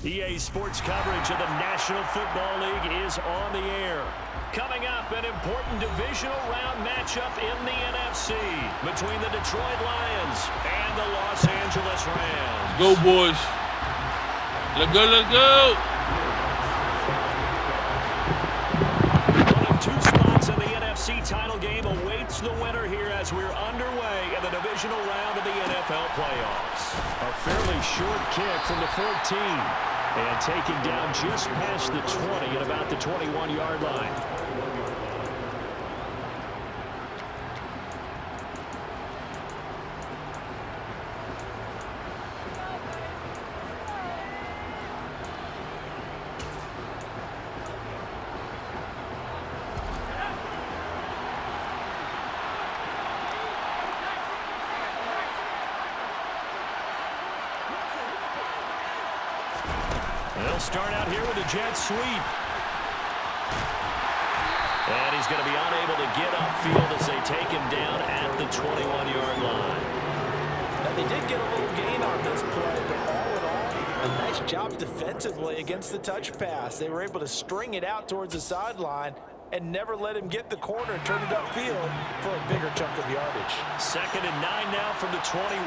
EA Sports coverage of the National Football League is on the air. Coming up, an important divisional round matchup in the NFC between the Detroit Lions and the Los Angeles Rams. Go, boys. Let's go, let's go. One of two spots in the NFC title game awaits the winner here as we're underway in the divisional round of the NFL playoffs. A fairly short kick from the 14. And taken down just past the 20 at about the 21-yard line. They'll start out here with a jet sweep. And he's going to be unable to get upfield as they take him down at the 21-yard line. Now, they did get a little gain on this play, but all in all, a nice job defensively against the touch pass. They were able to string it out towards the sideline and never let him get the corner and turn it upfield for a bigger chunk of yardage. 2nd and 9 now from the 21.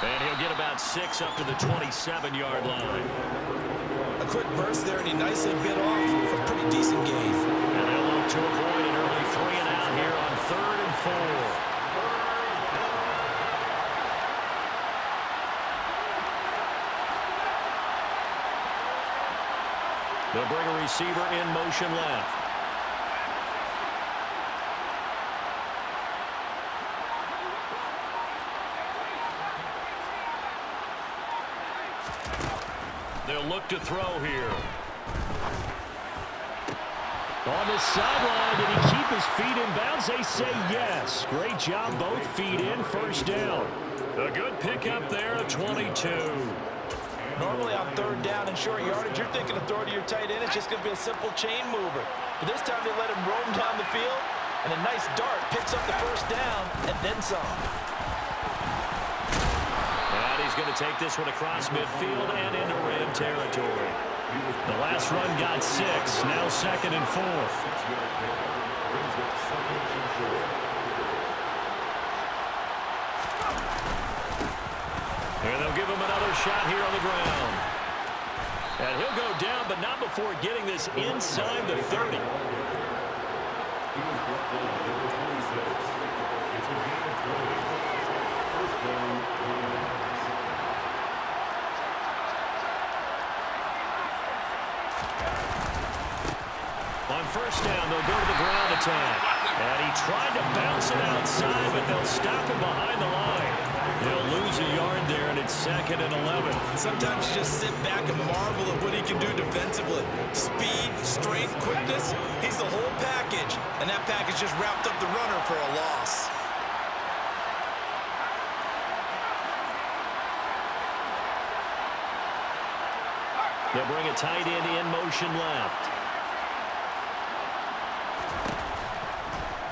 And he'll get about 6 up to the 27-yard line. A quick burst there, and he nicely bit off a pretty decent gain. And they'll look to avoid an early 3 and out here on 3rd and 4. They'll bring a receiver in motion left. They'll look to throw here. On the sideline, did he keep his feet in bounds? They say yes. Great job, both feet in, first down. A good pickup there, a 22. Normally on 3rd down and short yardage, you're thinking of throwing to your tight end. It's just going to be a simple chain mover. But this time they let him roam down the field, and a nice dart picks up the first down and then some. And he's going to take this one across midfield and into Ram territory. The last run got 6. Now 2nd and 4. And they'll give him another shot here on the ground. And he'll go down, but not before getting this inside the 30. On first down, they'll go to the ground attack. And he tried to bounce it outside, but they'll stop him behind the line. They'll lose a yard there, and it's 2nd and 11. Sometimes you just sit back and marvel at what he can do defensively. Speed, strength, quickness, he's the whole package. And that package just wrapped up the runner for a loss. They'll bring a tight end in motion left.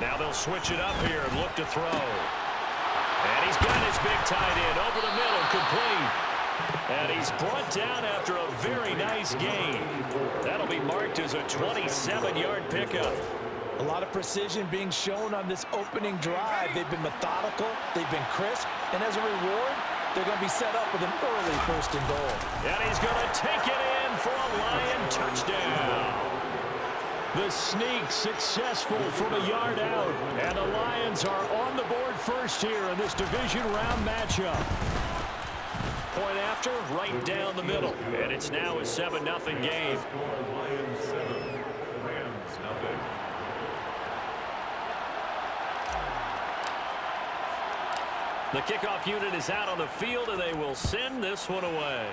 Now they'll switch it up here and look to throw. And he's got his big tight end over the middle, complete. And he's brought down after a very nice gain. That'll be marked as a 27-yard pickup. A lot of precision being shown on this opening drive. They've been methodical, they've been crisp, and as a reward, they're going to be set up with an early 1st and goal. And he's going to take it in for a Lion touchdown. The sneak successful from a yard out. And the Lions are on the board first here in this division round matchup. Point after, right down the middle. And it's now a 7-0 game. The kickoff unit is out on the field, and they will send this one away.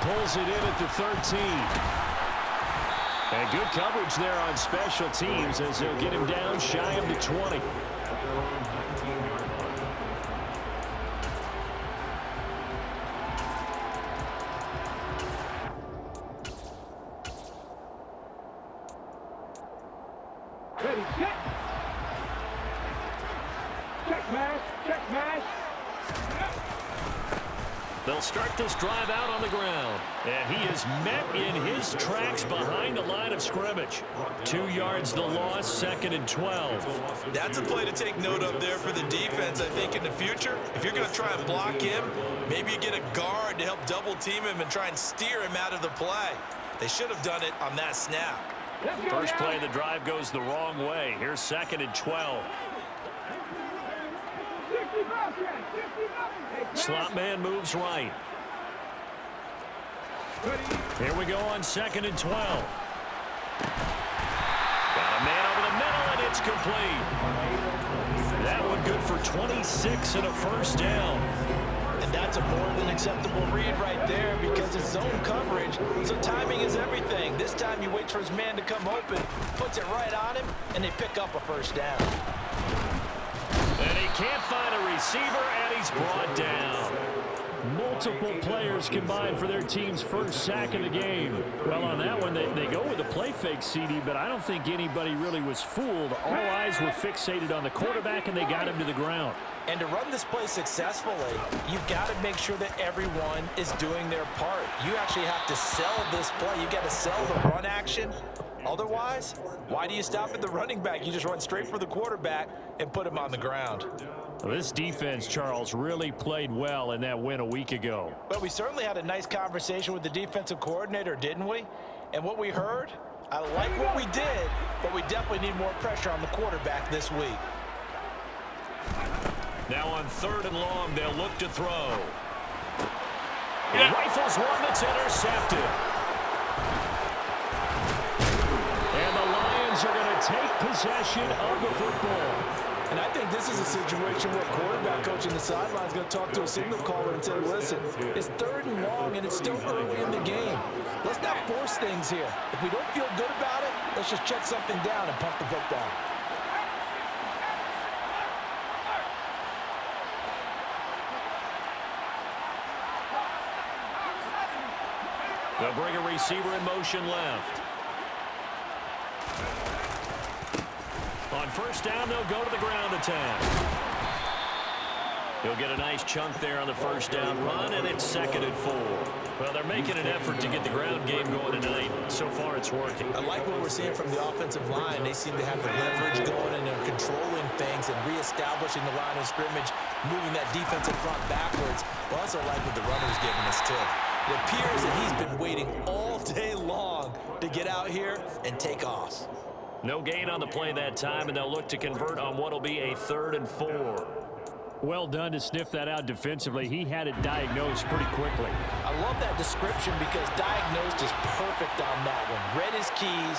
Pulls it in at the 13. And good coverage there on special teams as they'll get him down shy of the 20. Ready, set. Check mash, check mash. They'll start this drive out on the ground. And he is met in his tracks behind the line of scrimmage. 2 yards the loss, 2nd and 12. That's a play to take note of there for the defense, I think, in the future. If you're going to try and block him, maybe you get a guard to help double team him and try and steer him out of the play. They should have done it on that snap. First play of the drive goes the wrong way. Here's 2nd and 12. Slot man moves right. Here we go on 2nd and 12. Got a man over the middle, and it's complete. That one good for 26 and a first down. And that's a more than acceptable read right there because it's zone coverage, so timing is everything. This time he waits for his man to come open, puts it right on him, and they pick up a first down. And he can't find a receiver, and he's brought down. Multiple players combined for their team's first sack of the game. Well, on that one, they go with a play fake, CD, but I don't think anybody really was fooled. All eyes were fixated on the quarterback, and they got him to the ground. And to run this play successfully, you've got to make sure that everyone is doing their part. You actually have to sell this play. You've got to sell the run action. Otherwise, why do you stop at the running back? You just run straight for the quarterback and put him on the ground. Well, this defense, Charles, really played well in that win a week ago. But we certainly had a nice conversation with the defensive coordinator, didn't we? And what we heard, I like what we did, but we definitely need more pressure on the quarterback this week. Now on 3rd and long, they'll look to throw. He rifles one that's intercepted. And the Lions are going to take possession of the football. And I think this is a situation where quarterback coach in the sideline is going to talk to a signal caller and say, listen, it's 3rd and long, and it's still early in the game. Let's not force things here. If we don't feel good about it, let's just check something down and punt the football. They'll bring a receiver in motion left. On 1st down, they'll go to the ground attack. He'll get a nice chunk there on the 1st down run, and it's 2nd and 4. Well, they're making an effort to get the ground game going tonight. So far, it's working. I like what we're seeing from the offensive line. They seem to have the leverage going, and they're controlling things and reestablishing the line of scrimmage, moving that defensive front backwards. I also like what the runner's giving us, too. It appears that he's been waiting all day long to get out here and take off. No gain on the play that time, and they'll look to convert on what will be a 3rd and 4. Well done to sniff that out defensively. He had it diagnosed pretty quickly. I love that description because diagnosed is perfect on that one. Read his keys,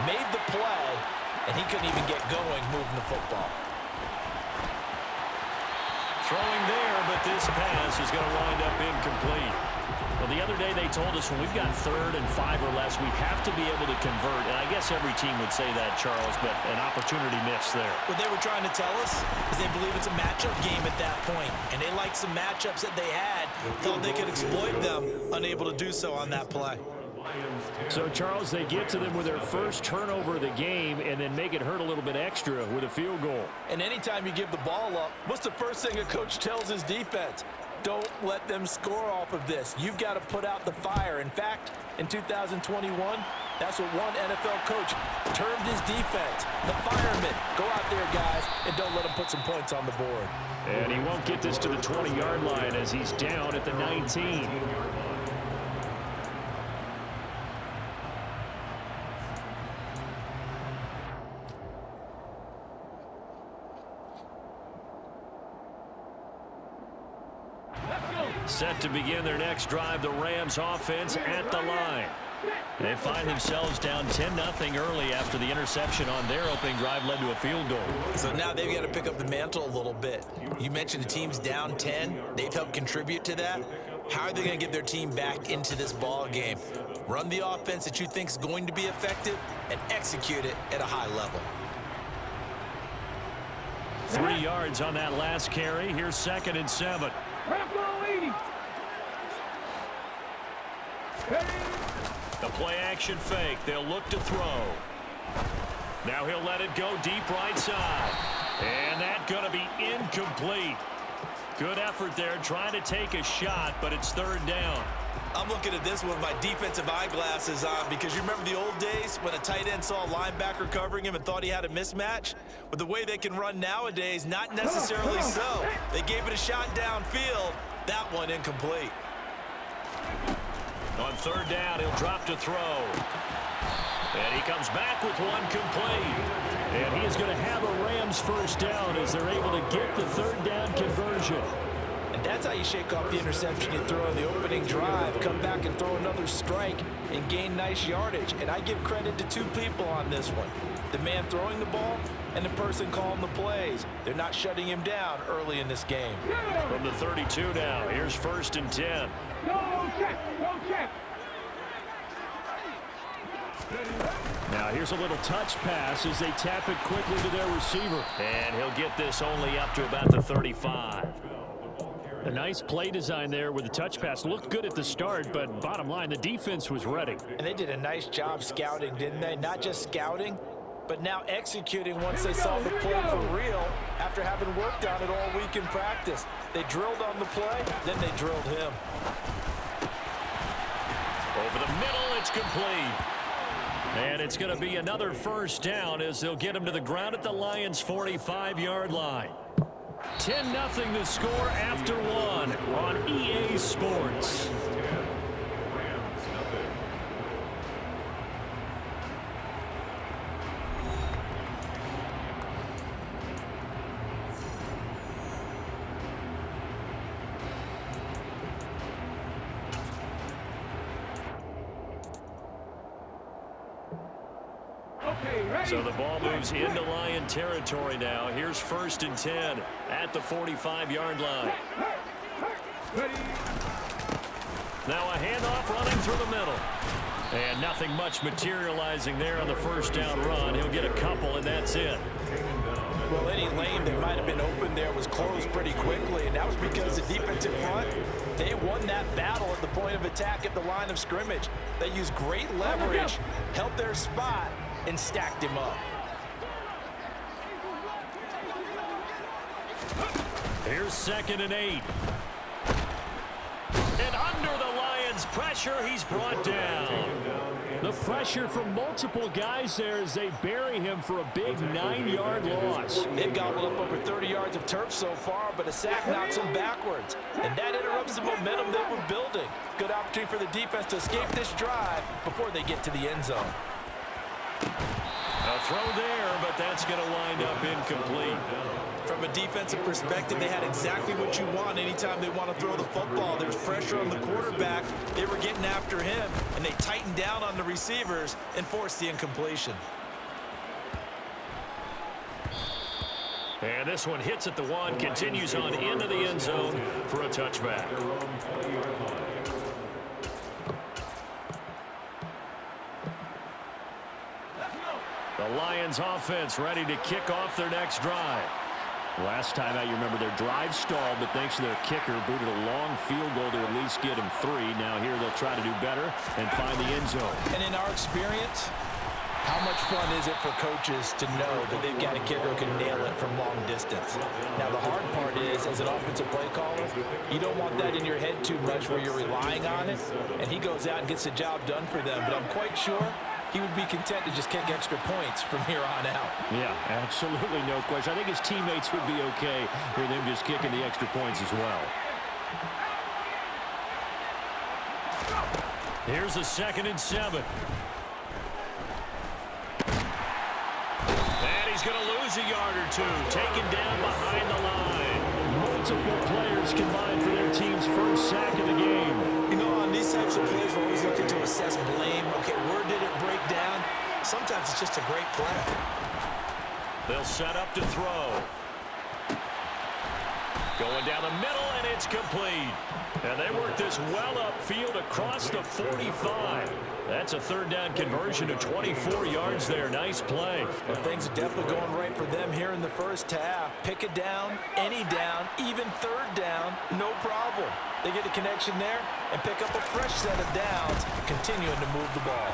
made the play, and he couldn't even get going moving the football. Throwing there, but this pass is going to wind up incomplete. Well, the other day they told us when we've got 3rd and 5 or less, we have to be able to convert. And I guess every team would say that, Charles, but an opportunity missed there. What they were trying to tell us is they believe it's a matchup game at that point. And they liked some matchups that they had, thought they could exploit them, unable to do so on that play. So, Charles, they get to them with their first turnover of the game and then make it hurt a little bit extra with a field goal. And anytime you give the ball up, what's the first thing a coach tells his defense? Don't let them score off of this. You've got to put out the fire. In fact, in 2021, that's what one NFL coach termed his defense. The firemen. Go out there, guys, and don't let them put some points on the board. And he won't get this to the 20-yard line as he's down at the 19. Set to begin their next drive, the Rams offense at the line. They find themselves down 10-0 early after the interception on their opening drive led to a field goal. So now they've got to pick up the mantle a little bit. You mentioned the team's down 10. They've helped contribute to that. How are they going to get their team back into this ball game? Run the offense that you think is going to be effective and execute it at a high level. 3 yards on that last carry. Here's 2nd and 7. The play action fake. They'll look to throw. Now he'll let it go deep right side. And that's going to be incomplete. Good effort there trying to take a shot, but it's third down. I'm looking at this with my defensive eyeglasses on because you remember the old days when a tight end saw a linebacker covering him and thought he had a mismatch? With the way they can run nowadays, not necessarily so. They gave it a shot downfield. That one incomplete. On third down, he'll drop to throw. And he comes back with one complete. And he is going to have a Rams first down as they're able to get the third down conversion. And that's how you shake off the interception you throw in the opening drive. Come back and throw another strike and gain nice yardage. And I give credit to two people on this one. The man throwing the ball and the person calling the plays. They're not shutting him down early in this game. From the 32 now, here's 1st and 10. No check, no check. Now here's a little touch pass as they tap it quickly to their receiver. And he'll get this only up to about the 35. A nice play design there with the touch pass. Looked good at the start, but bottom line, the defense was ready. And they did a nice job scouting, didn't they? Not just scouting, but now executing once they saw the play for real after having worked on it all week in practice. They drilled on the play, then they drilled him. Over the middle, it's complete. And it's going to be another first down as they'll get him to the ground at the Lions' 45-yard line. 10-0 the score after one on EA Sports. So the ball moves into Lion territory now. Here's 1st and 10 at the 45-yard line. Now a handoff running through the middle. And nothing much materializing there on the first down run. He'll get a couple, and that's it. Well, any lane that might have been open there was closed pretty quickly, and that was because the defensive front, they won that battle at the point of attack at the line of scrimmage. They used great leverage, held their spot, and stacked him up. Here's 2nd and 8. And under the Lions' pressure, he's brought down. The pressure from multiple guys there as they bury him for a big 9-yard loss. They've gobbled up over 30 yards of turf so far, but a sack knocks them backwards. And that interrupts the momentum they were building. Good opportunity for the defense to escape this drive before they get to the end zone. A throw there, but that's going to wind up incomplete. From a defensive perspective, they had exactly what you want anytime they want to throw the football. There was pressure on the quarterback. They were getting after him, and they tightened down on the receivers and forced the incompletion. And this one hits at the 1, continues on into the end zone for a touchback. The Lions offense ready to kick off their next drive. Last time out, you remember their drive stalled, but thanks to their kicker, booted a long field goal to at least get him 3. Now here they'll try to do better and find the end zone. And in our experience, how much fun is it for coaches to know that they've got a kicker who can nail it from long distance? Now, the hard part is, as an offensive play caller, you don't want that in your head too much where you're relying on it, and he goes out and gets the job done for them. But I'm quite sure he would be content to just kick extra points from here on out. Yeah, absolutely no question. I think his teammates would be okay with him just kicking the extra points as well. Here's a 2nd and 7. And he's going to lose a yard or two. Taken down behind the line. Multiple players combined for their team's first sack of the game. You know, on these types of plays, we're always looking to assess blame. Okay, where did it break down? Sometimes it's just a great play. They'll set up to throw. Going down the middle, and it's complete. And they work this well upfield across the 45. That's a 3rd down conversion of 24 yards there. Nice play. Well, things are definitely going right for them here in the first half. Pick a down, any down, even 3rd down, no problem. They get a connection there and pick up a fresh set of downs, continuing to move the ball.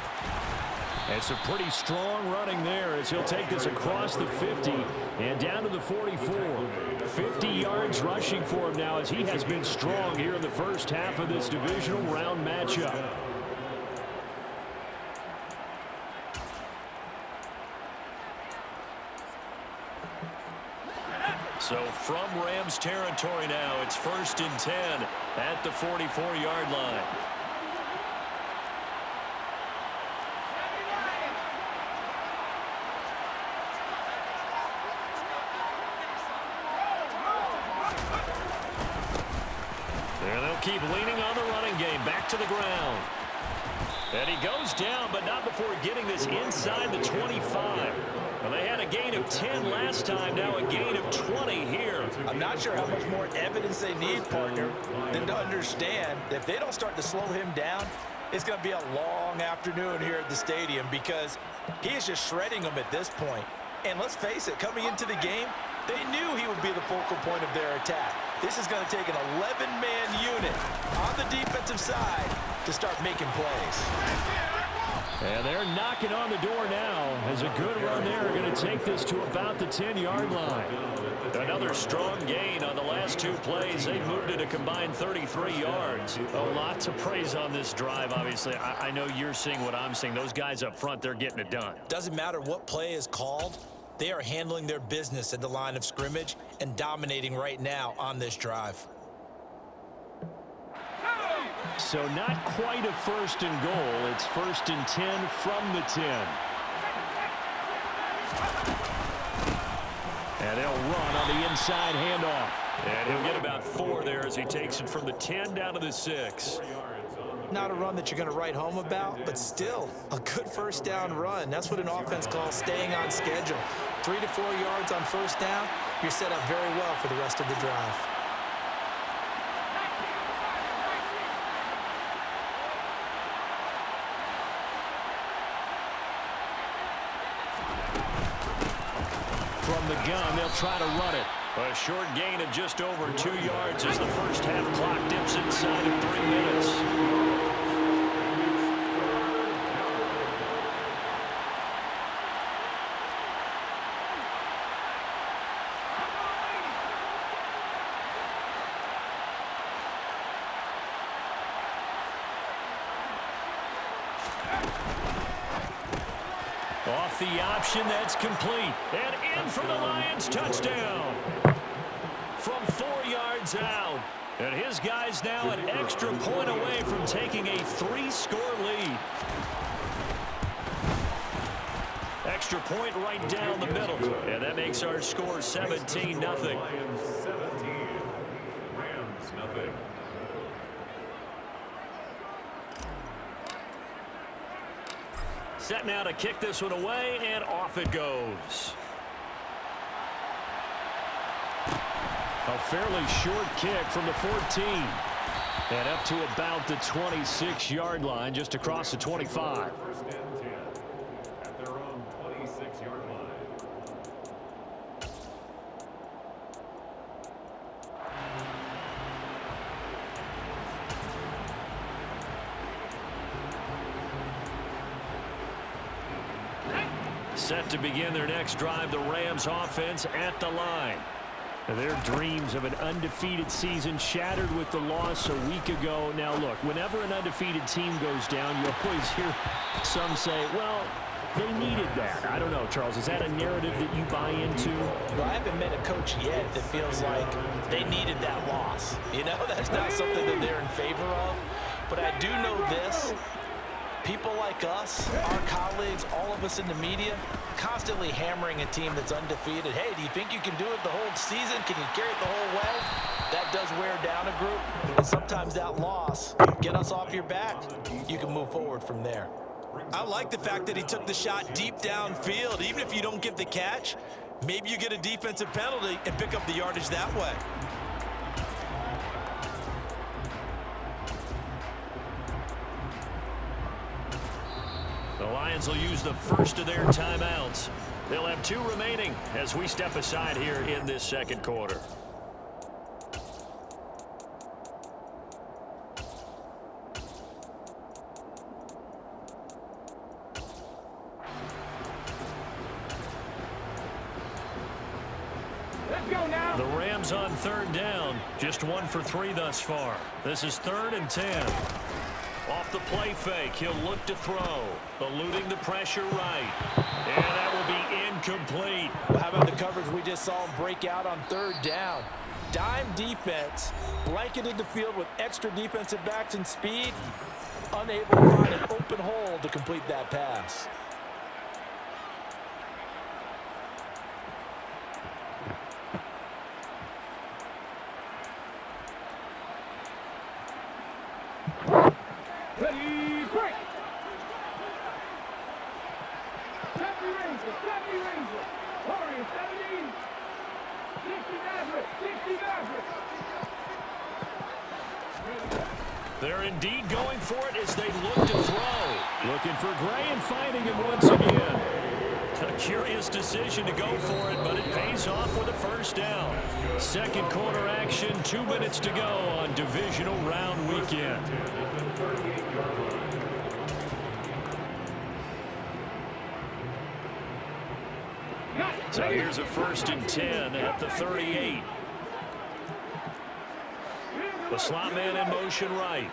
And some pretty strong running there as he'll take this across the 50 and down to the 44. 50 yards rushing for him now as he has been strong here in the first half of this divisional round matchup. So from Rams territory now, it's 1st and 10 at the 44-yard line. There they'll keep leaning on the running game. Back to the ground. And he goes down, but not before getting this inside the 25. Well, they had a gain of 10 last time, now a gain of 20 here. I'm not sure how much more evidence they need, partner, than to understand that if they don't start to slow him down, it's going to be a long afternoon here at the stadium because he is just shredding them at this point. And let's face it, coming into the game, they knew he would be the focal point of their attack. This is going to take an 11-man unit on the defensive side to start making plays. And they're knocking on the door now as a good run there. Going to take this to about the 10-yard line. Another strong gain on the last two plays. They moved it a combined 33 yards. A lot to praise on this drive, obviously. I know you're seeing what I'm seeing. Those guys up front, they're getting it done. Doesn't matter what play is called. They are handling their business at the line of scrimmage and dominating right now on this drive. So not quite a 1st and goal. It's 1st and 10 from the 10. And they'll run on the inside handoff. And he'll get about 4 there as he takes it from the 10 down to the 6. Not a run that you're going to write home about, but still a good first down run. That's what an offense calls staying on schedule. 3 to 4 yards on first down, you're set up very well for the rest of the drive. From the gun, they'll try to run it. A short gain of just over 2 yards as the first half clock dips inside of 3 minutes. Off the option, that's complete. And in for the Lions, touchdown. From 4 yards out. And his guys now an extra point away from taking a 3-score lead. Extra point right down the middle. And that makes our score 17-0. Lions 17, Rams nothing. Set now to kick this one away, and off it goes. A fairly short kick from the 14. And up to about the 26-yard line, just across the 25. First and 10 at their own 26-yard line. Set to begin their next drive, the Rams offense at the line. Their dreams of an undefeated season shattered with the loss a week ago. Now, look, whenever an undefeated team goes down, you always hear some say, well, they needed that. I don't know, Charles. Is that a narrative that you buy into? Well, I haven't met a coach yet that feels like they needed that loss. You know, that's not something that they're in favor of. But I do know this. People like us, our colleagues, all of us in the media, constantly hammering a team that's undefeated. Hey, do you think you can do it the whole season? Can you carry it the whole way? That does wear down a group. And sometimes that loss, get us off your back, you can move forward from there. I like the fact that he took the shot deep downfield. Even if you don't get the catch, maybe you get a defensive penalty and pick up the yardage that way. The Lions will use the first of their timeouts. They'll have 2 remaining as we step aside here in this second quarter. Let's go now. The Rams on third down. Just 1 for 3 thus far. This is 3rd and 10. Off the play fake, he'll look to throw. Eluding the pressure right. And that will be incomplete. Well, how about the coverage we just saw him break out on 3rd down? Dime defense, blanketed the field with extra defensive backs and speed. Unable to find an open hole to complete that pass. Ready, break. Happy Ranger, Happy Ranger. Warrior 70. 60 Maverick, 60 Maverick. They're indeed going for it as they look to throw. Looking for Gray and finding him once again. A curious decision to go for it, but it pays off with a first down. Second quarter action, 2 minutes to go on divisional round weekend. So here's a 1st and 10 at the 38. The slot man in motion right.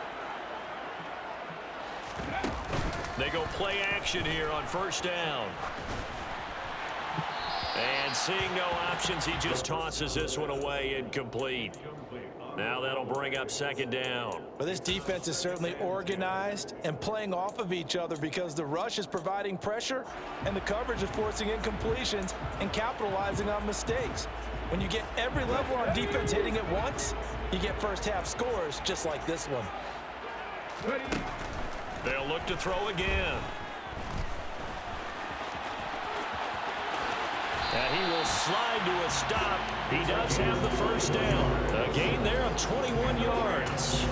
They go play action here on 1st down. And seeing no options, he just tosses this one away, incomplete. Now that'll bring up 2nd down. Well, this defense is certainly organized and playing off of each other because the rush is providing pressure and the coverage is forcing incompletions and capitalizing on mistakes. When you get every level on defense hitting at once, you get first half scores just like this one. They'll look to throw again. And he will slide to a stop. He does have the first down. A gain there of 21 yards.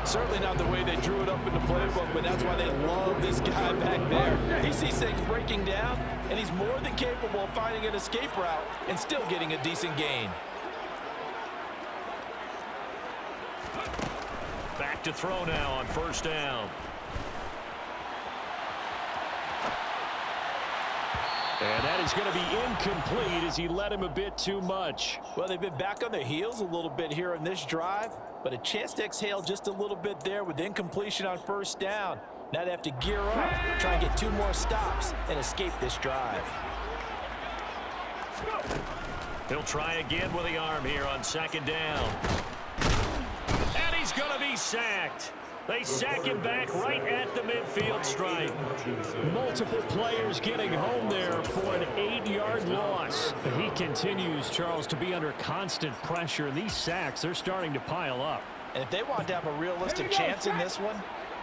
Certainly not the way they drew it up in the playbook, but that's why they love this guy back there. He sees things breaking down, and he's more than capable of finding an escape route and still getting a decent gain. Back to throw now on 1st down. And that is going to be incomplete as he led him a bit too much. Well, they've been back on their heels a little bit here in this drive, but a chance to exhale just a little bit there with incompletion on 1st down. Now they have to gear up, try and get 2 more stops, and escape this drive. He'll try again with the arm here on 2nd down. And he's going to be sacked. They sack him back right at the midfield stripe. Multiple players getting home there for an 8-yard loss. He continues, Charles, to be under constant pressure. These sacks, they're starting to pile up. And if they want to have a realistic chance in this one,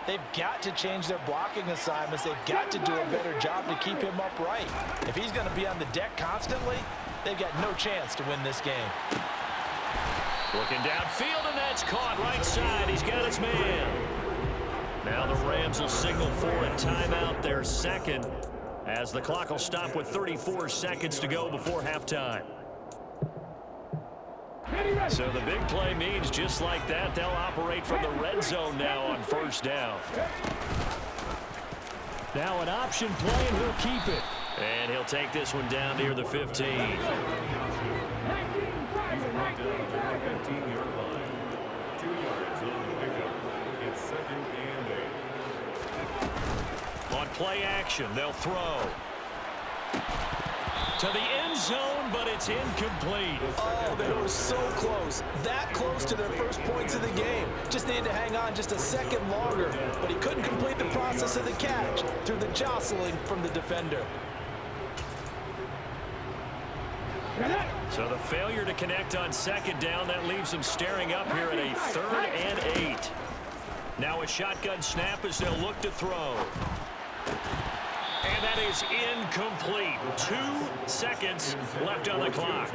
they've got to change their blocking assignments. They've got to do a better job to keep him upright. If he's going to be on the deck constantly, they've got no chance to win this game. Looking downfield, and that's caught right side. He's got his man. Now the Rams will signal for a timeout, their 2nd, as the clock will stop with 34 seconds to go before halftime. So the big play means just like that, they'll operate from the red zone now on 1st down. Now an option play, and he'll keep it. And he'll take this one down near the 15. 15-yard line. 2 yards on the pickup. It's 2nd and 8. On play action, they'll throw. To the end zone, but it's incomplete. Oh, they were so close. That close to their first points of the game. Just needed to hang on just a second longer, but he couldn't complete the process of the catch through the jostling from the defender. So the failure to connect on 2nd down, that leaves them staring up here at a 3rd and 8. Now a shotgun snap as they'll look to throw. And that is incomplete. 2 seconds left on the clock.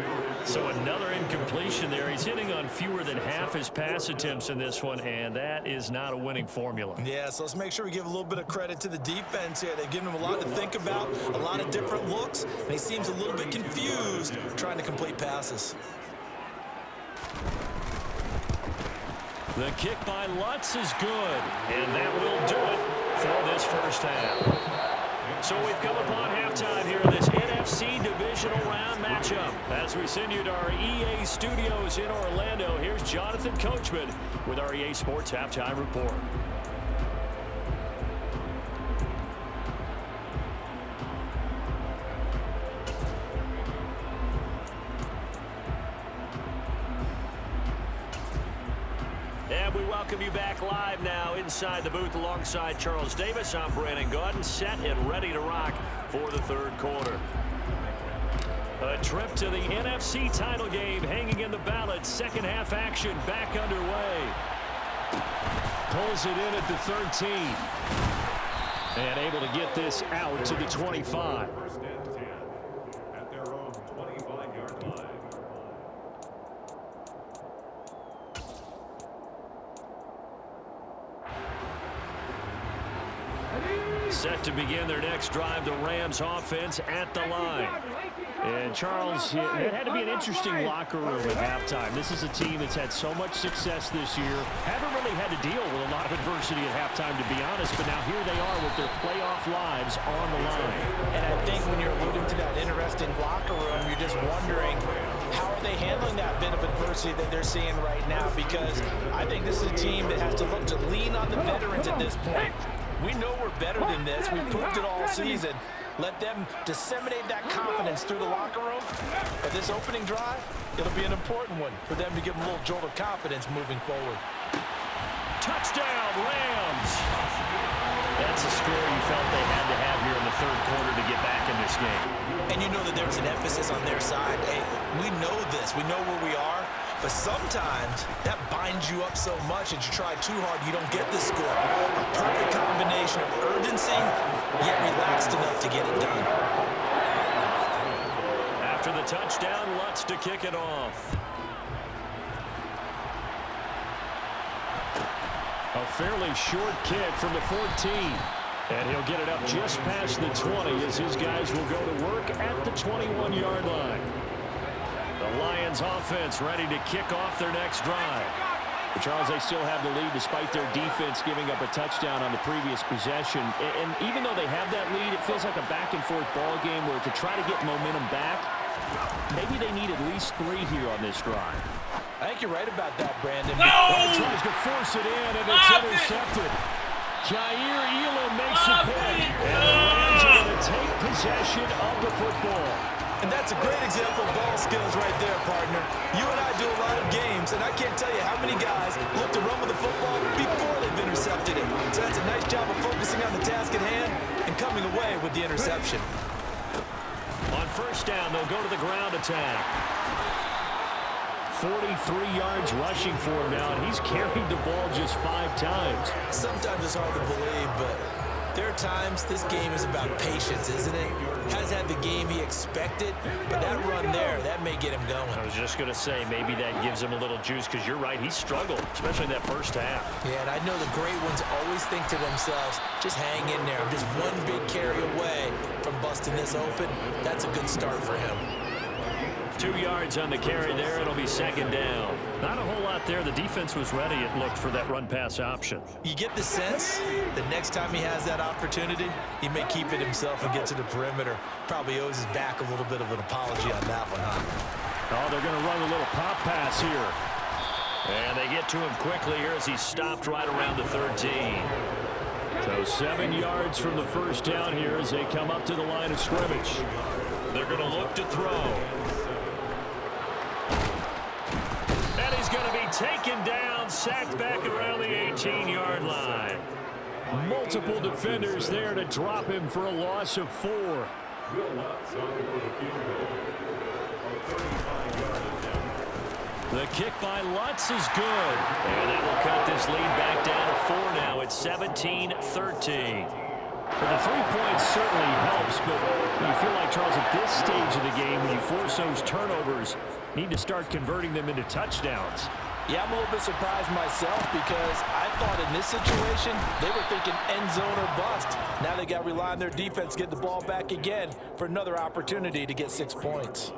So another incompletion there. He's hitting on fewer than half his pass attempts in this one, and that is not a winning formula. Yeah, so let's make sure we give a little bit of credit to the defense here. They've given him a lot to think about, a lot of different looks, and he seems a little bit confused trying to complete passes. The kick by Lutz is good, and that will do it for this first half. So we've come upon halftime here in this NFC divisional round matchup as As we send you to our EA studios in Orlando, here's Jonathan Coachman with our EA Sports Halftime Report. And we welcome you back live now inside the booth alongside Charles Davis. I'm Brandon Gaudin, set and ready to rock for the third quarter. A trip to the NFC title game hanging in the balance. Second half action back underway. Pulls it in at the 13. And able to get this out to the 25. First and 10 at their own 25-yard line. Set to begin their next drive, the Rams offense at the line. And Charles, it had to be an interesting locker room at halftime. This is a team that's had so much success this year. Haven't really had to deal with a lot of adversity at halftime, to be honest. But now here they are with their playoff lives on the line. And I think when you're alluding to that interesting locker room, you're just wondering, how are they handling that bit of adversity that they're seeing right now? Because I think this is a team that has to look to lean on the veterans at this point. We know we're better than this. We've proved it all season. Let them disseminate that confidence through the locker room. But this opening drive, it'll be an important one for them to give them a little jolt of confidence moving forward. Touchdown, Rams! That's a score you felt they had to have here in the third quarter to get back in this game. And you know that there was an emphasis on their side. Hey, we know this. We know where we are. But sometimes that binds you up so much that you try too hard, you don't get this score. A perfect combination of urgency, yet relaxed enough to get it done. After the touchdown, Lutz to kick it off. A fairly short kick from the 14. And he'll get it up just past the 20 as his guys will go to work at the 21-yard line. The Lions offense ready to kick off their next drive. But Charles, they still have the lead despite their defense giving up a touchdown on the previous possession. And even though they have that lead, it feels like a back-and-forth ball game where to try to get momentum back, maybe they need at least 3 here on this drive. I think you're right about that, Brandon. Well, tries to force it in, and it's intercepted. Jair Elam makes a pick, and the Lions are going to take possession of the football. And that's a great example of ball skills right there, partner. You and I do a lot of games, and I can't tell you how many guys look to run with the football before they've intercepted it. So that's a nice job of focusing on the task at hand and coming away with the interception. On first down, they'll go to the ground attack. 43 yards rushing for him now, and he's carried the ball just 5 times. Sometimes it's hard to believe, but there are times this game is about patience, isn't it? Hasn't had the game he expected, but that run there, that may get him going. I was just going to say, maybe that gives him a little juice, because you're right, he struggled, especially in that first half. Yeah, and I know the great ones always think to themselves, just hang in there. I'm just one big carry away from busting this open. That's a good start for him. 2 yards on the carry there. It'll be second down. Not a whole lot there. The defense was ready, it looked, for that run-pass option. You get the sense that next time he has that opportunity, he may keep it himself and get to the perimeter. Probably owes his back a little bit of an apology on that one, huh? Oh, they're going to run a little pop pass here. And they get to him quickly here as he stopped right around the 13. So 7 yards from the first down here as they come up to the line of scrimmage. They're going to look to throw. And he's going to be taken down, sacked back around the 18-yard line. Multiple defenders there to drop him for a loss of 4. Will Lutz on for the field goal. A 35-yard attempt. The kick by Lutz is good. And that will cut this lead back down to 4 now. It's 17-13. Well, the 3 points certainly helps, but you feel like, Charles, at this stage of the game, when you force those turnovers, need to start converting them into touchdowns. Yeah, I'm a little bit surprised myself because I thought in this situation, they were thinking end zone or bust. Now they got to rely on their defense, get the ball back again for another opportunity to get 6 points.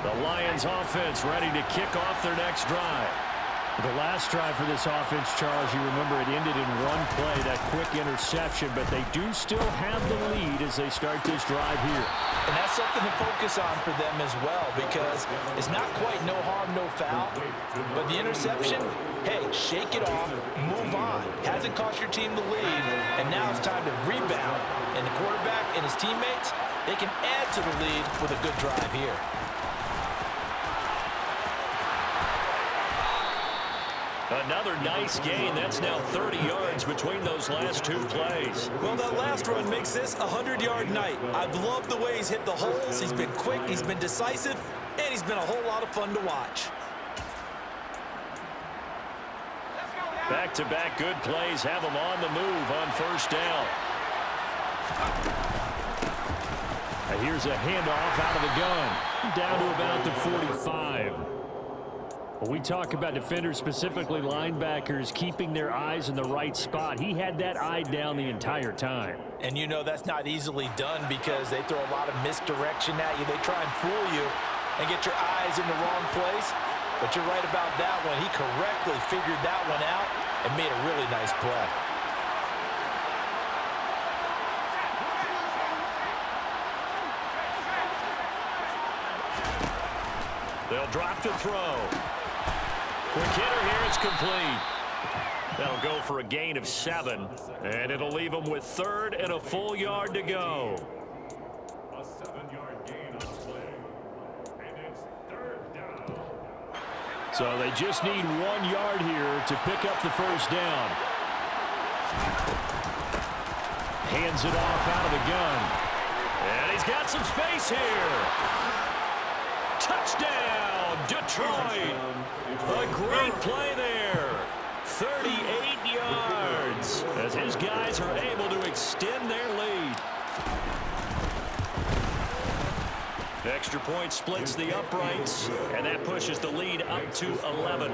The Lions offense ready to kick off their next drive. The last drive for this offense, Charles, you remember it ended in one play, that quick interception, but they do still have the lead as they start this drive here. And that's something to focus on for them as well, because it's not quite no harm, no foul, but the interception, hey, shake it off, move on. Hasn't cost your team the lead, and now it's time to rebound. And the quarterback and his teammates, they can add to the lead with a good drive here. Another nice gain. That's now 30 yards between those last two plays. Well, that last run makes this a 100-yard night. I've loved the way he's hit the holes. He's been quick, he's been decisive, and he's been a whole lot of fun to watch. Back-to-back good plays have them on the move on first down. And here's a handoff out of the gun. Down to about the 45. When we talk about defenders, specifically linebackers, keeping their eyes in the right spot, he had that eye down the entire time. And you know that's not easily done because they throw a lot of misdirection at you. They try and fool you and get your eyes in the wrong place. But you're right about that one. He correctly figured that one out and made a really nice play. They'll drop to throw. Quick hitter here, it's complete. That'll go for a gain of 7, and it'll leave them with third and a full yard to go. A 7-yard gain on the play. And it's third down. So they just need 1 yard here to pick up the first down. Hands it off out of the gun. And he's got some space here. Touchdown, Detroit. A great play there. 38 yards as his guys are able to extend their lead. Extra point splits the uprights, and that pushes the lead up to 11.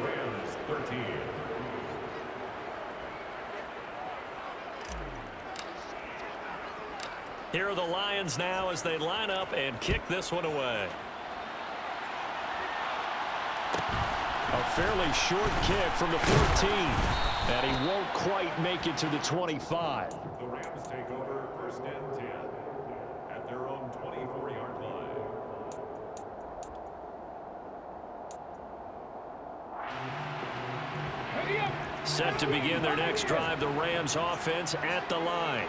Rams 13. Here are the Lions now as they line up and kick this one away. A fairly short kick from the 14, and he won't quite make it to the 25. The Rams take over first and 10 at their own 24-yard line. Set to begin their next drive, the Rams offense at the line.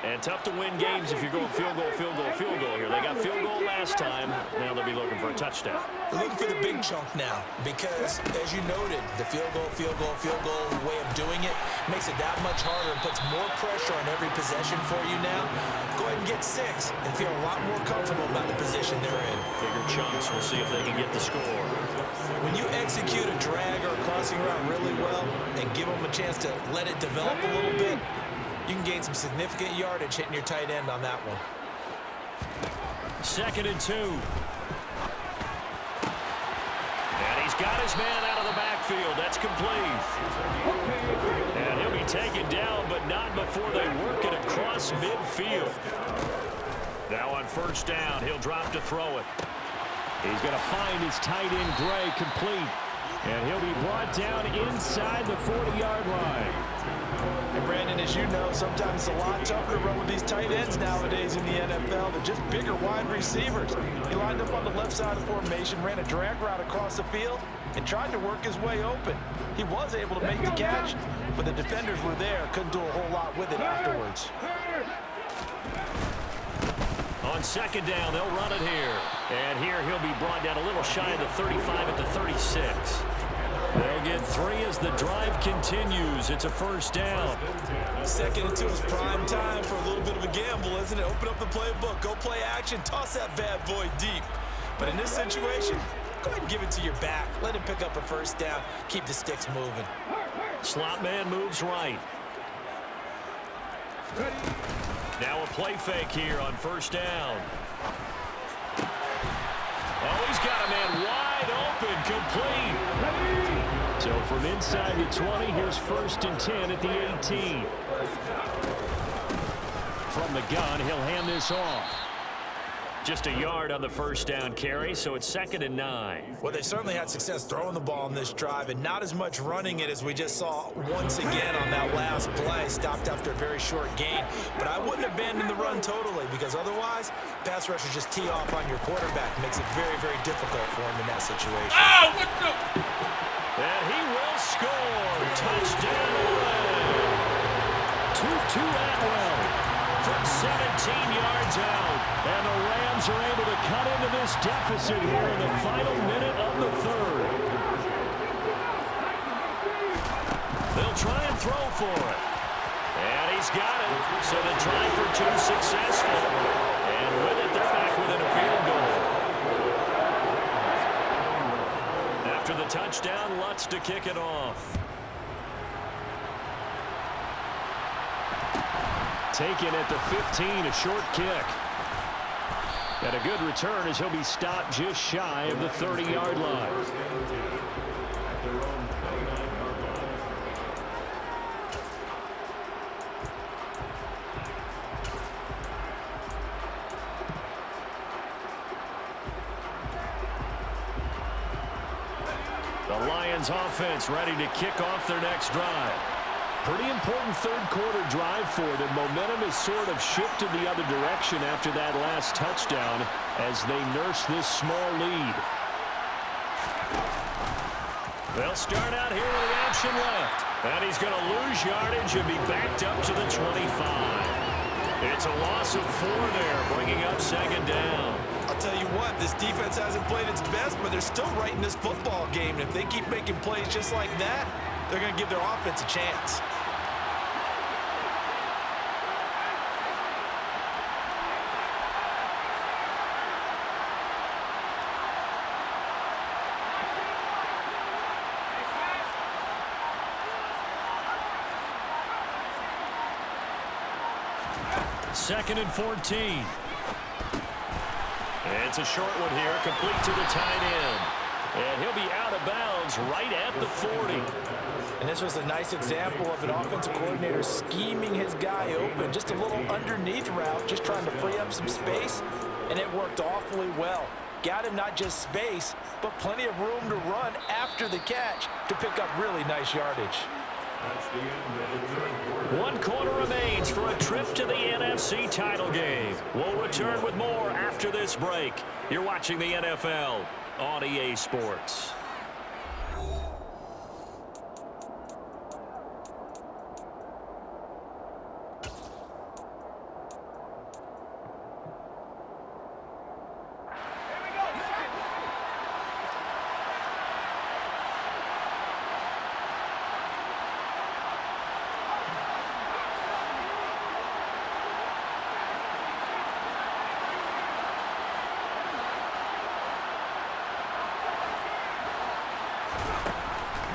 And tough to win games if you're going field goal, field goal, field goal here. They got field goal last time. Now they'll be looking for a touchdown. They're looking for the big chunk now because, as you noted, the field goal way of doing it makes it that much harder and puts more pressure on every possession for you now. Go ahead and get 6 and feel a lot more comfortable about the position they're in. Bigger chunks. We'll see if they can get the score. When you execute a drag or a crossing route really well and give them a chance to let it develop a little bit, you can gain some significant yardage hitting your tight end on that one. 2nd and 2. And he's got his man out of the backfield. That's complete. And he'll be taken down, but not before they work it across midfield. Now on first down, he'll drop to throw it. He's going to find his tight end, Gray, complete. And he'll be brought down inside the 40-yard line. And Brandon, as you know, sometimes it's a lot tougher to run with these tight ends nowadays in the NFL. They're just bigger wide receivers. He lined up on the left side of the formation, ran a drag route across the field, and tried to work his way open. He was able to make the catch, but the defenders were there, couldn't do a whole lot with it afterwards. On 2nd down, they'll run it here. And here he'll be brought down a little shy of the 35 at the 36. They'll get 3 as the drive continues. It's a first down. 2nd and 2 is prime time for a little bit of a gamble, isn't it? Open up the playbook, go play action, toss that bad boy deep. But in this situation, go ahead and give it to your back. Let him pick up a first down. Keep the sticks moving. Slot man moves right. Now a play fake here on first down. Oh, he's got a man wide open, complete. So from inside the 20, here's 1st and 10 at the 18. From the gun, he'll hand this off. Just a yard on the first down carry, so it's 2nd and 9. Well, they certainly had success throwing the ball on this drive and not as much running it as we just saw once again on that last play. Stopped after a very short gain. But I wouldn't abandon the run totally because otherwise, pass rushers just tee off on your quarterback. Makes it very, very difficult for him in that situation. Oh, what the? And he will score. Touchdown. Tutu Atwell from 17 yards out. And the Rams are able to cut into this deficit here in the final minute of the 3rd. They'll try and throw for it. And he's got it. So the try for 2 successful. And with it, they're back within a field goal. After the touchdown, Lutz to kick it off. Taken at the 15, a short kick. And a good return as he'll be stopped just shy of the 30-yard line. The Lions offense ready to kick off their next drive. Pretty important 3rd quarter drive for them. Momentum has sort of shifted the other direction after that last touchdown as they nurse this small lead. They'll start out here with the option left. And he's going to lose yardage and be backed up to the 25. It's a loss of 4 there, bringing up 2nd down. I'll tell you what, this defense hasn't played its best, but they're still right in this football game. And if they keep making plays just like that, they're going to give their offense a chance. Second and 14. It's a short one here, complete to the tight end. And he'll be out of bounds right at the 40. And this was a nice example of an offensive coordinator scheming his guy open. Just a little underneath route, just trying to free up some space. And it worked awfully well. Got him not just space, but plenty of room to run after the catch to pick up really nice yardage. That's the end of the 3rd quarter. 1 quarter remains for a trip to the NFC title game. We'll return with more after this break. You're watching the NFL on EA Sports.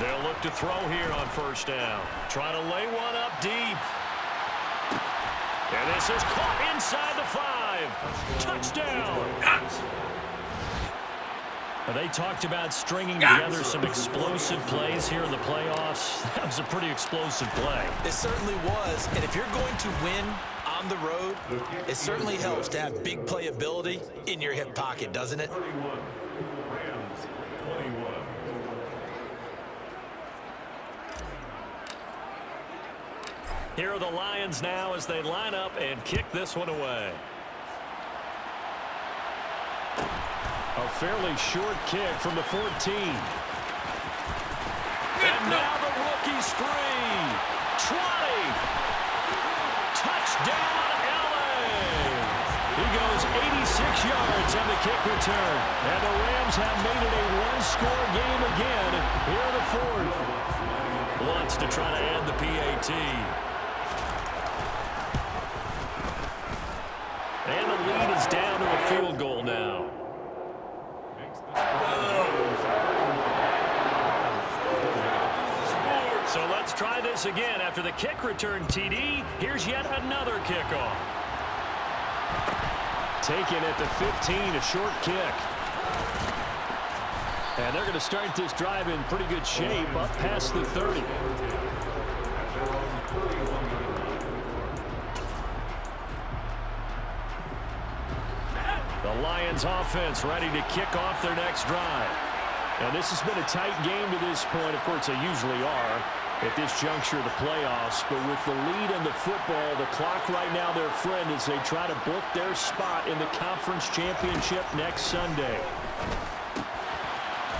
They'll look to throw here on 1st down. Trying to lay one up deep. And this is caught inside the 5. Touchdown. They talked about stringing together some explosive plays here in the playoffs. That was a pretty explosive play. It certainly was. And if you're going to win on the road, it certainly helps to have big playability in your hip pocket, doesn't it? 31. Rams 21. Here are the Lions now as they line up and kick this one away. A fairly short kick from the 14. And now the rookie's free. 20. Touchdown, LA. He goes 86 yards on the kick return. And the Rams have made it a one-score game again here in the 4th. Wants to try to add the PAT. And the lead is down to a field goal now. So let's try this again. After the kick return TD, here's yet another kickoff. Taken at the 15, a short kick. And they're going to start this drive in pretty good shape up past the 30. The Lions offense ready to kick off their next drive. And this has been a tight game to this point. Of course, they usually are at this juncture of the playoffs. But with the lead in the football, the clock right now their friend as they try to book their spot in the conference championship next Sunday.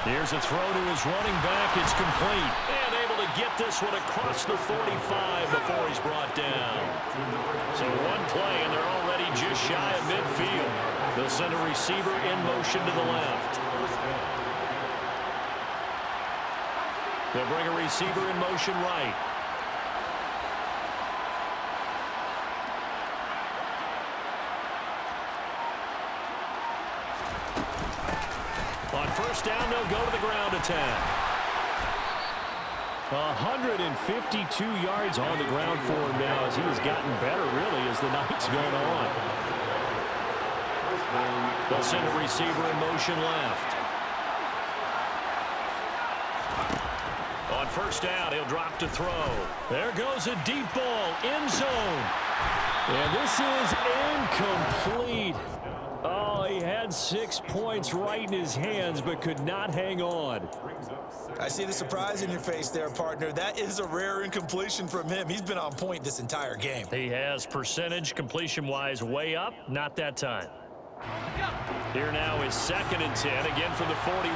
Here's a throw to his running back. It's complete. And able to get this one across the 45 before he's brought down. So one play, and they're already just shy of midfield. They'll send a receiver in motion to the left. They'll bring a receiver in motion right. On first down, they'll go to the ground attack. 152 yards on the ground for him now as he has gotten better, really, as the night's gone on. They'll send a receiver in motion left. On first down, he'll drop to throw. There goes a deep ball, end zone. And this is incomplete. Oh, he had 6 points right in his hands, but could not hang on. I see the surprise in your face there, partner. That is a rare incompletion from him. He's been on point this entire game. He has percentage completion-wise way up, not that time. Here now is 2nd and 10, again from the 41.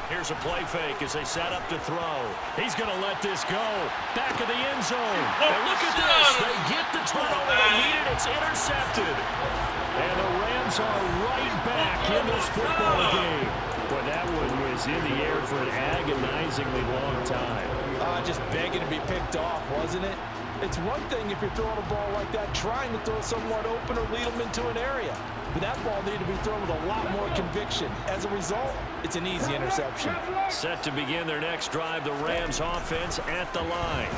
Here's a play fake as they set up to throw. He's going to let this go. Back of the end zone. And look at this. They get the turnover they needed. It's intercepted. And the Rams are right back in this football game. But that one was in the air for an agonizingly long time. Just begging to be picked off, wasn't it? It's one thing if you're throwing a ball like that, trying to throw someone open or lead them into an area. But that ball needed to be thrown with a lot more conviction. As a result, it's an easy interception. Set to begin their next drive, the Rams offense at the line.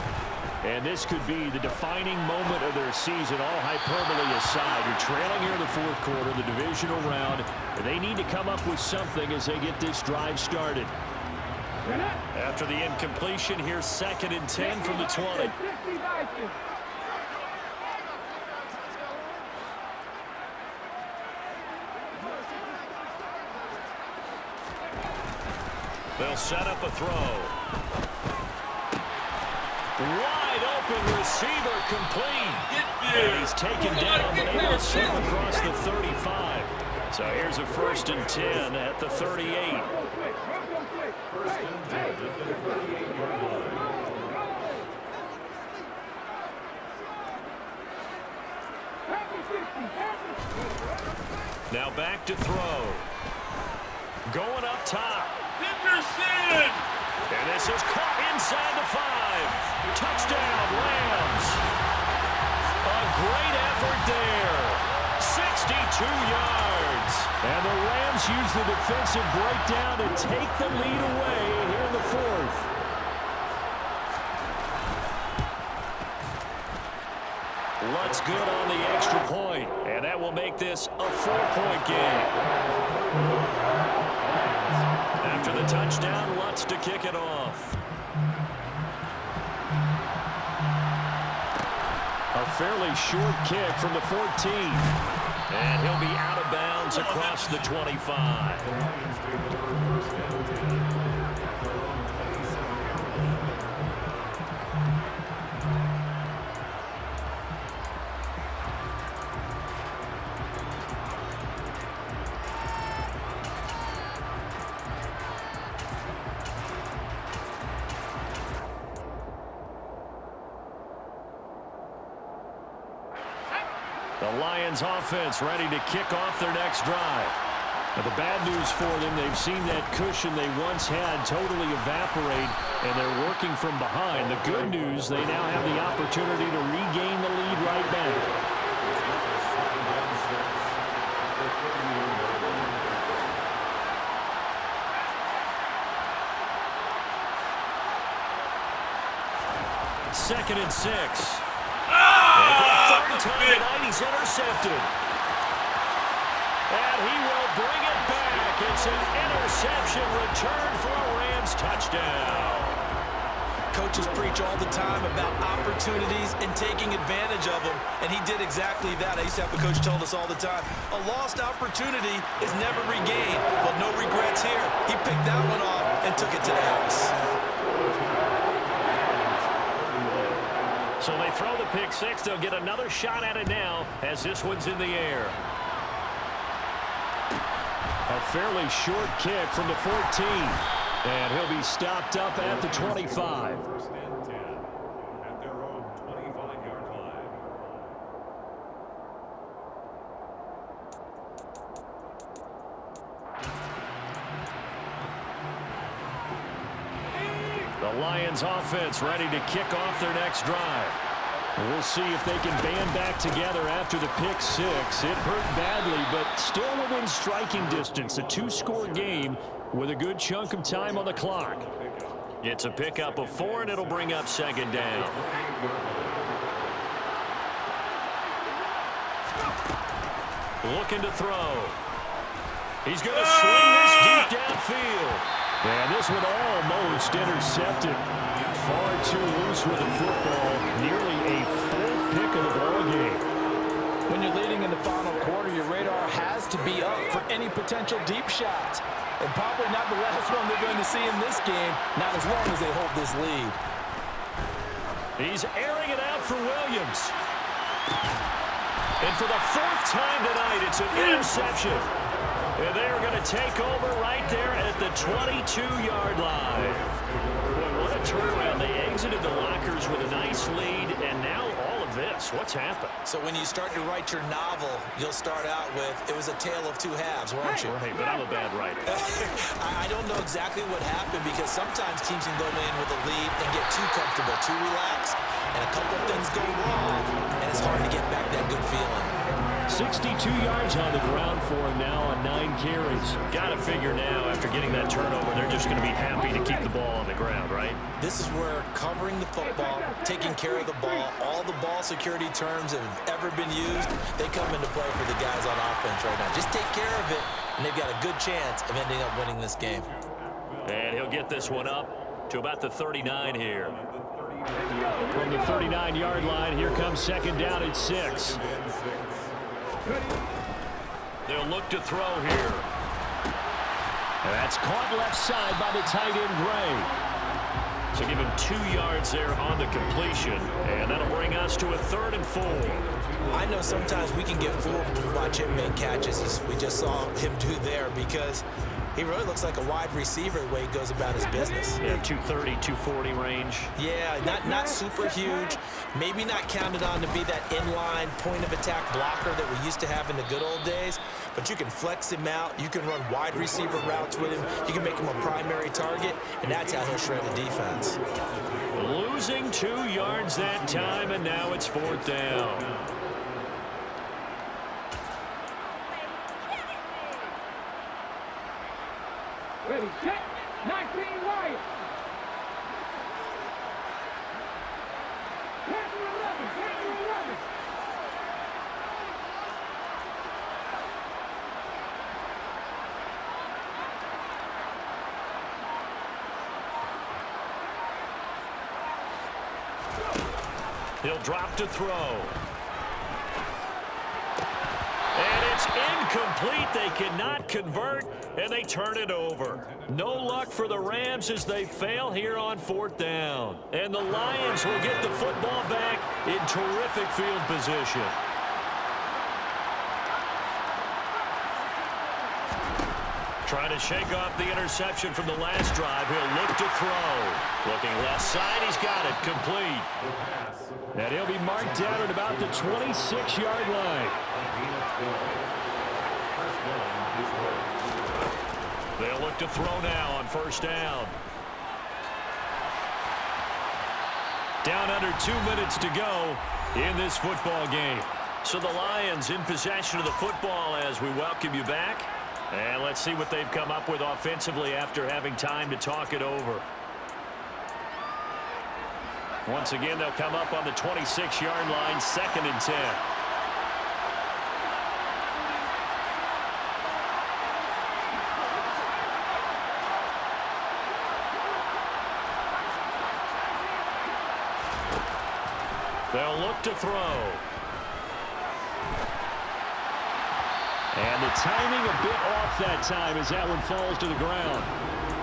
And this could be the defining moment of their season, all hyperbole aside. You're trailing here in the fourth quarter, the divisional round. And they need to come up with something as they get this drive started. After the incompletion, here's 2nd and 10 from the 20. They'll set up a throw. Wide open receiver complete. And he's taken down, but able to swim across the 35. So here's a 1st and 10 at the 38. Now back to throw. Going up top. Henderson! And this is caught inside the 5. Touchdown, Rams. A great effort there. 62 yards. And the Rams use the defensive breakdown to take the lead away here in the 4th. Lutz good on the extra point. And that will make this a 4-point game. After the touchdown, Lutz to kick it off. A fairly short kick from the 14. And he'll be out of bounds across the 25. The Lions offense ready to kick off their next drive. Now, the bad news for them, they've seen that cushion they once had totally evaporate, and they're working from behind. The good news, they now have the opportunity to regain the lead right back. Second and 6. Third time tonight, he's intercepted. And he will bring it It's an interception return for a Rams touchdown. Coaches preach all the time about opportunities and taking advantage of them, and he did exactly that. I used to have a coach tell us all the time, a lost opportunity is never regained. Well, no regrets here. He picked that one off and took it to the house. So they throw the pick six. They'll get another shot at it now as this one's in the air. A fairly short kick from the 14. And he'll be stopped up at the 25. First and 10 at their own 25-yard line. The Lions offense ready to kick off their next drive. We'll see if they can band back together after the pick six. It hurt badly, but still within striking distance. A two-score game with a good chunk of time on the clock. It's a pickup of 4, and it'll bring up second down. Looking to throw. He's going to swing this deep downfield. And this one almost intercepted. Far too loose with the football. Nearly a full pick of the ball game. When you're leading in the final quarter, your radar has to be up for any potential deep shots. And probably not the last one they're going to see in this game, not as long as they hold this lead. He's airing it out for Williams. And for the 4th time tonight, it's an interception. And they're going to take over right there at the 22-yard line. Boy, what a turnaround. They exited the lockers with a nice lead, and now all of this. What's happened? So when you start to write your novel, you'll start out with, it was a tale of two halves, won't you? Right, but I'm a bad writer. I don't know exactly what happened because sometimes teams can go in with a lead and get too comfortable, too relaxed, and a couple of things go wrong, and it's hard to get back that good feeling. 62 yards on the ground for him now on 9 carries. Got to figure now, after getting that turnover, they're just going to be happy to keep the ball on the ground, right? This is where covering the football, taking care of the ball, all the ball security terms that have ever been used, they come into play for the guys on offense right now. Just take care of it, and they've got a good chance of ending up winning this game. And he'll get this one up to about the 39 here. From the 39-yard line, here comes second down at 6. They'll look to throw here. And that's caught left side by the tight end, Gray. So give him 2 yards there on the completion. And that'll bring us to a 3rd and 4. I know sometimes we can get fooled when we watch him make catches, as we just saw him do there, because he really looks like a wide receiver the way he goes about his business. Yeah, 230, 240 range. Yeah, not super huge. Maybe not counted on to be that inline point-of-attack blocker that we used to have in the good old days. But you can flex him out. You can run wide receiver routes with him. You can make him a primary target, and that's how he'll shred the defense. Losing 2 yards that time, and now it's 4th down. Ready, set, 19 right. Panther 11, Panther 11. He'll drop to throw. And it's incomplete. They cannot convert, and they turn it over. No luck for the Rams as they fail here on 4th down. And the Lions will get the football back in terrific field position. Trying to shake off the interception from the last drive. He'll look to throw. Looking left side, he's got it. Complete. And he'll be marked down at about the 26-yard line. They'll look to throw now on 1st down. Down under 2 minutes to go in this football game. So the Lions in possession of the football as we welcome you back. And let's see what they've come up with offensively after having time to talk it over. Once again, they'll come up on the 26-yard line, 2nd and 10. They'll look to throw. And the timing a bit off that time as that one falls to the ground.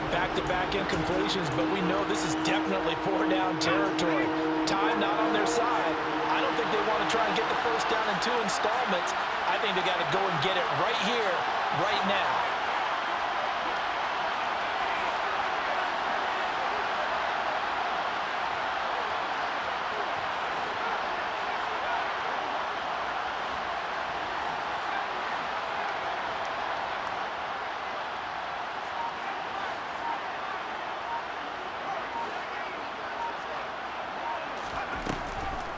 Back-to-back incompletions, but we know this is definitely 4-down territory. Time not on their side. I don't think they want to try and get the first down in 2 installments. I think they got to go and get it right here, right now.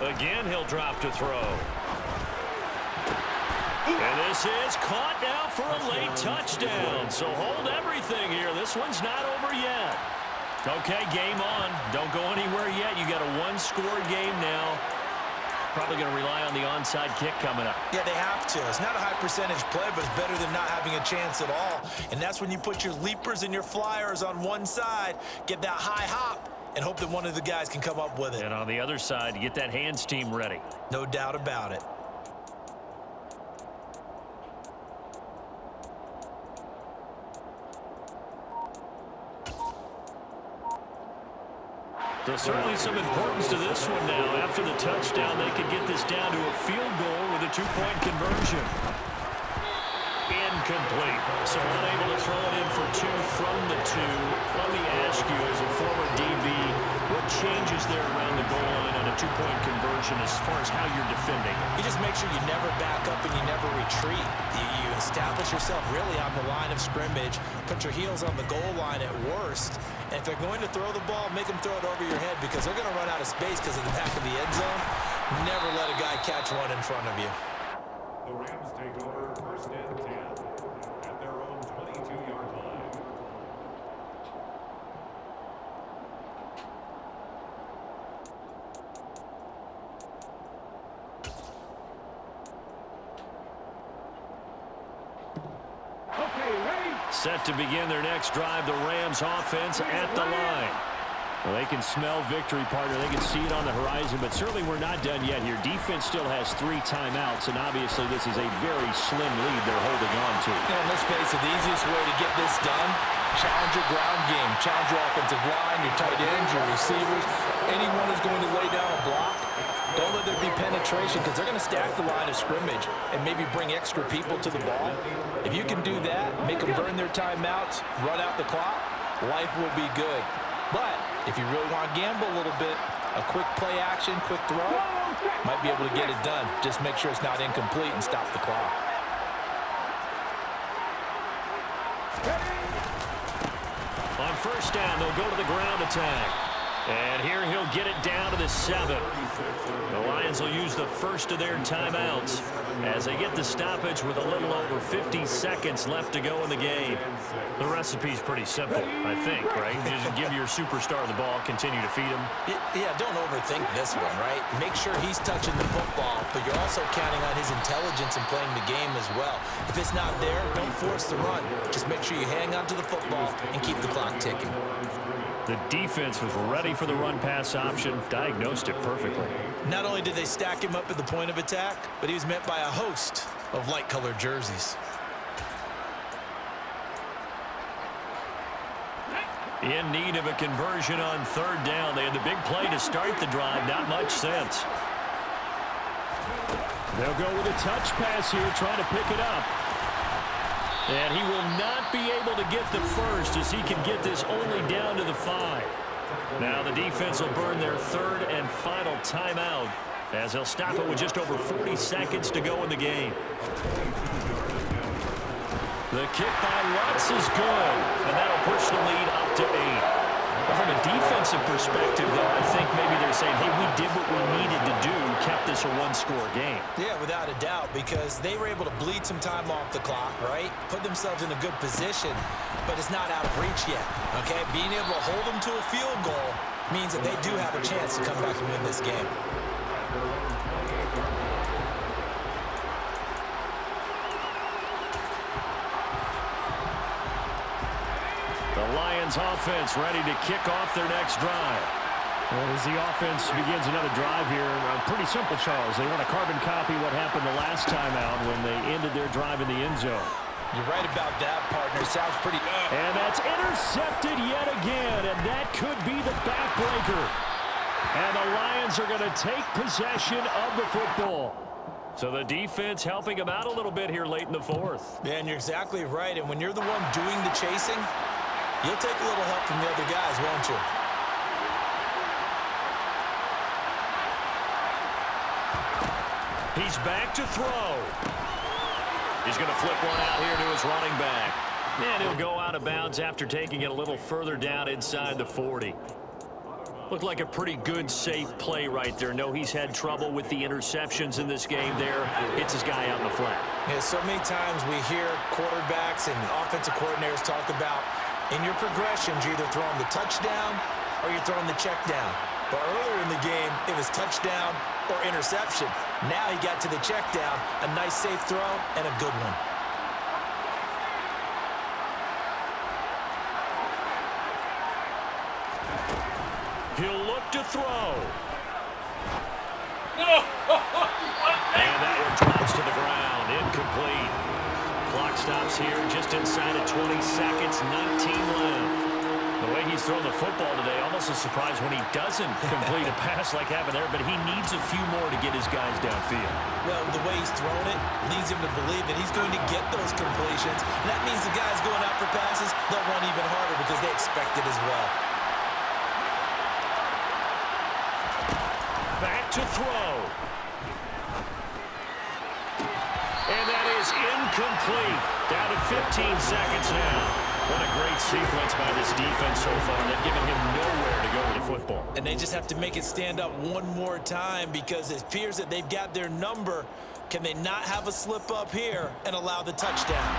Again, he'll drop to throw. And this is caught now for a late touchdown. So hold everything here. This one's not over yet. Okay, game on. Don't go anywhere yet. You got a one-score game now. Probably going to rely on the onside kick coming up. Yeah, they have to. It's not a high-percentage play, but it's better than not having a chance at all. And that's when you put your leapers and your flyers on one side, get that high hop, and hope that one of the guys can come up with it. And on the other side, get that hands team ready. No doubt about it. There's certainly some importance to this one now. After the touchdown, they could get this down to a field goal with a two-point conversion. Incomplete. So unable to throw it in for 2 from the 2. Let me ask you, as a former DB, what changes there around the goal line on a two-point conversion as far as how you're defending? You just make sure you never back up and you never retreat. You establish yourself really on the line of scrimmage, put your heels on the goal line at worst, and if they're going to throw the ball, make them throw it over your head because they're going to run out of space because of the back of the end zone. Never let a guy catch one in front of you. The Rams take over 1st and 10 at their own 22-yard line. Okay, ready? Set to begin their next drive, the Rams offense at the line. Well, they can smell victory, partner. They can see it on the horizon, but certainly we're not done yet here. Defense still has 3 timeouts, and obviously this is a very slim lead they're holding on to. And let's face it, the easiest way to get this done, challenge your ground game, challenge your offensive line, your tight ends, your receivers. Anyone who's going to lay down a block, don't let there be penetration because they're going to stack the line of scrimmage and maybe bring extra people to the ball. If you can do that, make them burn their timeouts, run out the clock, life will be good. But if you really want to gamble a little bit, a quick play action, quick throw, might be able to get it done. Just make sure it's not incomplete and stop the clock. On 1st down, they'll go to the ground attack. And here he'll get it down to the 7. The Lions will use the first of their timeouts as they get the stoppage with a little over 50 seconds left to go in the game. The recipe's pretty simple, I think, right? Just give your superstar the ball, continue to feed him. Yeah, don't overthink this one, right? Make sure he's touching the football, but you're also counting on his intelligence in playing the game as well. If it's not there, don't force the run. Just make sure you hang on to the football and keep the clock ticking. The defense was ready for the run-pass option, diagnosed it perfectly. Not only did they stack him up at the point of attack, but he was met by a host of light-colored jerseys. In need of a conversion on 3rd down. They had the big play to start the drive. Not much sense. They'll go with a touch pass here, trying to pick it up. And he will not be able to get the first as he can get this only down to the 5. Now the defense will burn their 3rd and final timeout as they'll stop it with just over 40 seconds to go in the game. The kick by Lutz is good, and that'll push the lead up to 8. From a defensive perspective, though, I think maybe they're saying, hey, we did what we needed to do, kept this a one-score game. Yeah, without a doubt, because they were able to bleed some time off the clock, right? Put themselves in a good position, but it's not out of reach yet, okay? Being able to hold them to a field goal means that they do have a chance to come back and win this game. The Lions offense ready to kick off their next drive. As the offense begins another drive here, pretty simple, Charles. They want to carbon copy what happened the last time out when they ended their drive in the end zone. You're right about that, partner. Sounds pretty good. And that's intercepted yet again, and that could be the backbreaker. And the Lions are going to take possession of the football. So the defense helping them out a little bit here late in the fourth. Yeah, and you're exactly right. And when you're the one doing the chasing, you'll take a little help from the other guys, won't you? He's back to throw. He's going to flip one out here to his running back. And he'll go out of bounds after taking it a little further down inside the 40. Looked like a pretty good, safe play right there. No, he's had trouble with the interceptions in this game there. Hits his guy out in the flat. Yeah, so many times we hear quarterbacks and offensive coordinators talk about in your progressions, you're either throwing the touchdown or you're throwing the check down. But earlier in the game, it was touchdown or interception. Now he got to the check down, a nice safe throw, and a good one. He'll look to throw. And that one drops to the ground. Incomplete. Clock stops here just inside of 20 seconds. 19 left. The way he's thrown the football today, almost a surprise when he doesn't complete a pass like having there, but he needs a few more to get his guys downfield. Well, the way he's thrown it leads him to believe that he's going to get those completions. And that means the guys going out for passes, they'll run even harder because they expect it as well. Back to throw. And that is incomplete. Down to 15 seconds now. What a great sequence by this defense so far. They've given him nowhere to go with the football. And they just have to make it stand up one more time because it appears that they've got their number. Can they not have a slip up here and allow the touchdown?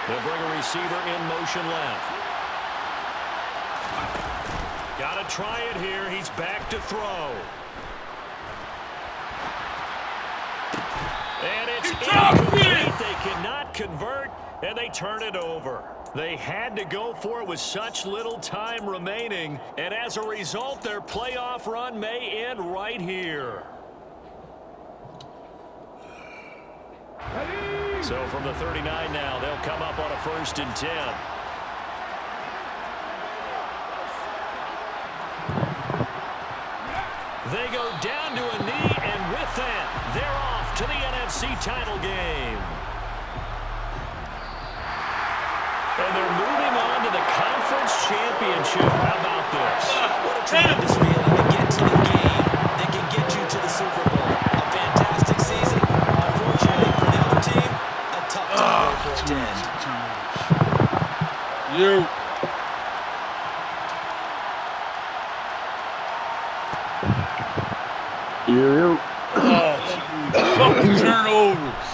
They'll bring a receiver in motion left. Got to try it here. He's back to throw. And it's incomplete. They cannot convert, and they turn it over. They had to go for it with such little time remaining, and as a result, their playoff run may end right here. So from the 39 now, they'll come up on a 1st and 10. They go down to a knee, and with that, they're off to the NFC title game. And they're moving on to the conference championship. How about this? What a tremendous feeling to get to the game that can get you to the Super Bowl. A fantastic season. Unfortunately for the other team, a tough time for it to end. Fucking turnovers.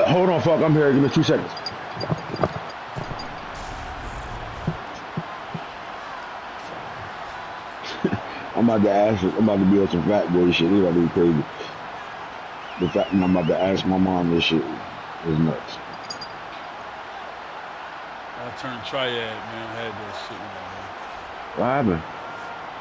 Hold on, fuck. I'm here. Give me 2 seconds. I'm about to ask. I'm about to be on some fat boy shit. This about to be crazy. The fact that I'm about to ask my mom this shit is nuts. I turned triad, man. I had that shit, man. What happened?